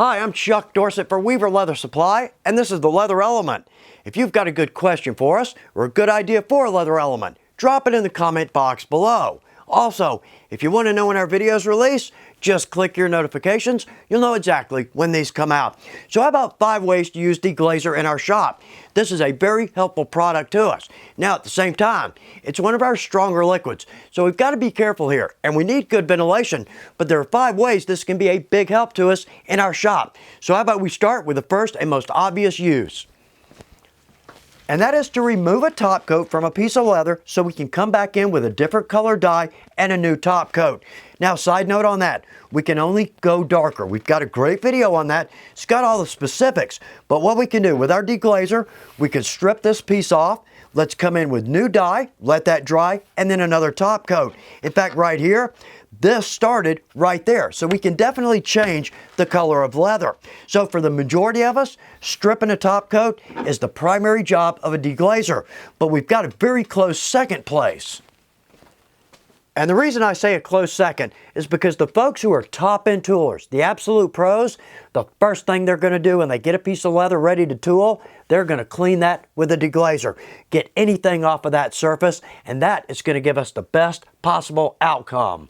Hi, I'm Chuck Dorsett for Weaver Leather Supply, and this is the Leather Element. If you've got a good question for us or a good idea for a leather element, drop it in the comment box below. Also, if you want to know when our videos release, just click your notifications. You'll know exactly when these come out. So how about 5 ways to use Deglazer in our shop? This is a very helpful product to us. Now at the same time, it's one of our stronger liquids. So we've got to be careful here, and we need good ventilation. But there are 5 ways this can be a big help to us in our shop. So how about we start with the first and most obvious use? And that is to remove a top coat from a piece of leather so we can come back in with a different color dye and a new top coat. Now, side note on that, we can only go darker. We've got a great video on that. It's got all the specifics. But what we can do with our Deglazer, we can strip this piece off. Let's come in with new dye, let that dry, and then another top coat. In fact, right here, this started right there. So we can definitely change the color of leather. So for the majority of us, stripping a top coat is the primary job of a Deglazer. But we've got a very close second place. And the reason I say a close second is because the folks who are top-end toolers, the absolute pros, the first thing they're going to do when they get a piece of leather ready to tool, they're going to clean that with a Deglazer. Get anything off of that surface, and that is going to give us the best possible outcome.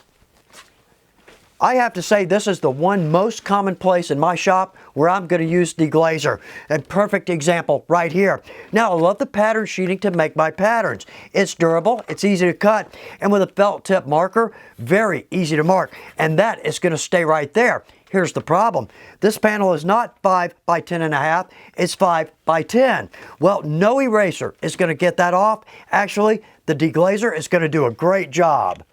I have to say this is the one most common place in my shop where I'm going to use Deglazer. A perfect example right here. Now I love the pattern sheeting to make my patterns. It's durable, it's easy to cut, and with a felt tip marker, very easy to mark. And that is going to stay right there. Here's the problem. This panel is not 5 by 10.5, it's 5 by 10. Well, no eraser is going to get that off. Actually, the Deglazer is going to do a great job.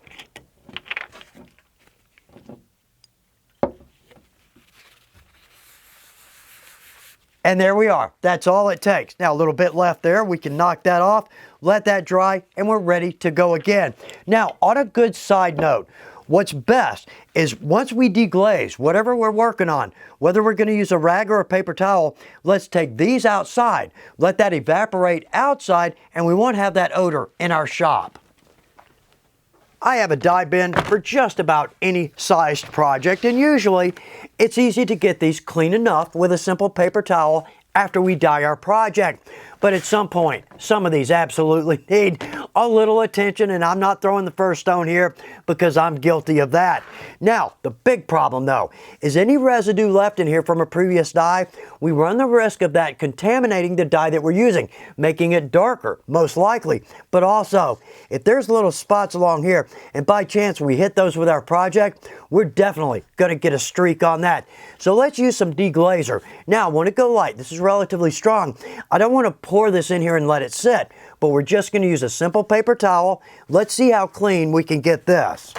And there we are. That's all it takes. Now a little bit left there. We can knock that off, let that dry, and we're ready to go again. Now on a good side note, what's best is once we deglaze whatever we're working on, whether we're going to use a rag or a paper towel, let's take these outside, let that evaporate outside, and we won't have that odor in our shop. I have a dye bin for just about any sized project, and usually it's easy to get these clean enough with a simple paper towel after we dye our project. But at some point, some of these absolutely need a little attention, and I'm not throwing the first stone here because I'm guilty of that. Now, the big problem though, is any residue left in here from a previous dye, we run the risk of that contaminating the dye that we're using, making it darker, most likely. But also, if there's little spots along here, and by chance we hit those with our project, we're definitely going to get a streak on that. So let's use some Deglazer. Now, I want to go light. This is relatively strong. I don't want to pour this in here and let it sit, but we're just going to use a simple paper towel. Let's see how clean we can get this.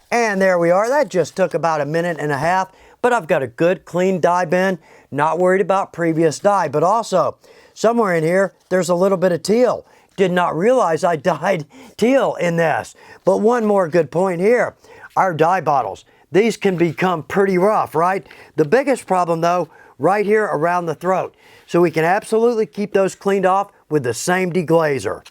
And there we are. That just took about 1.5 minutes, but I've got a good clean dye bin. Not worried about previous dye, but also somewhere in here, there's a little bit of teal. Did not realize I dyed teal in this. But one more good point here, our dye bottles. These can become pretty rough, right? The biggest problem though, right here around the throat. So we can absolutely keep those cleaned off with the same Deglazer.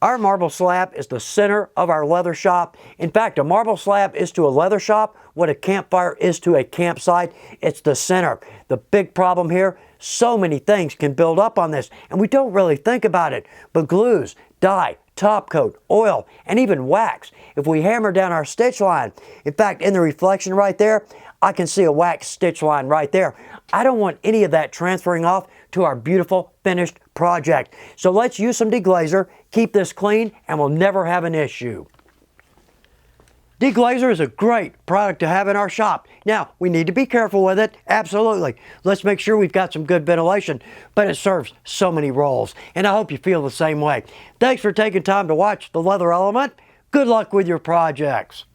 Our marble slab is the center of our leather shop. In fact, a marble slab is to a leather shop what a campfire is to a campsite. It's the center. The big problem here, so many things can build up on this, and we don't really think about it. But glues, dye, top coat, oil, and even wax. If we hammer down our stitch line, in fact, in the reflection right there, I can see a wax stitch line right there. I don't want any of that transferring off to our beautiful finished project. So let's use some Deglazer, keep this clean, and we'll never have an issue. Deglazer is a great product to have in our shop. Now, we need to be careful with it, absolutely. Let's make sure we've got some good ventilation, but it serves so many roles, and I hope you feel the same way. Thanks for taking time to watch The Leather Element. Good luck with your projects.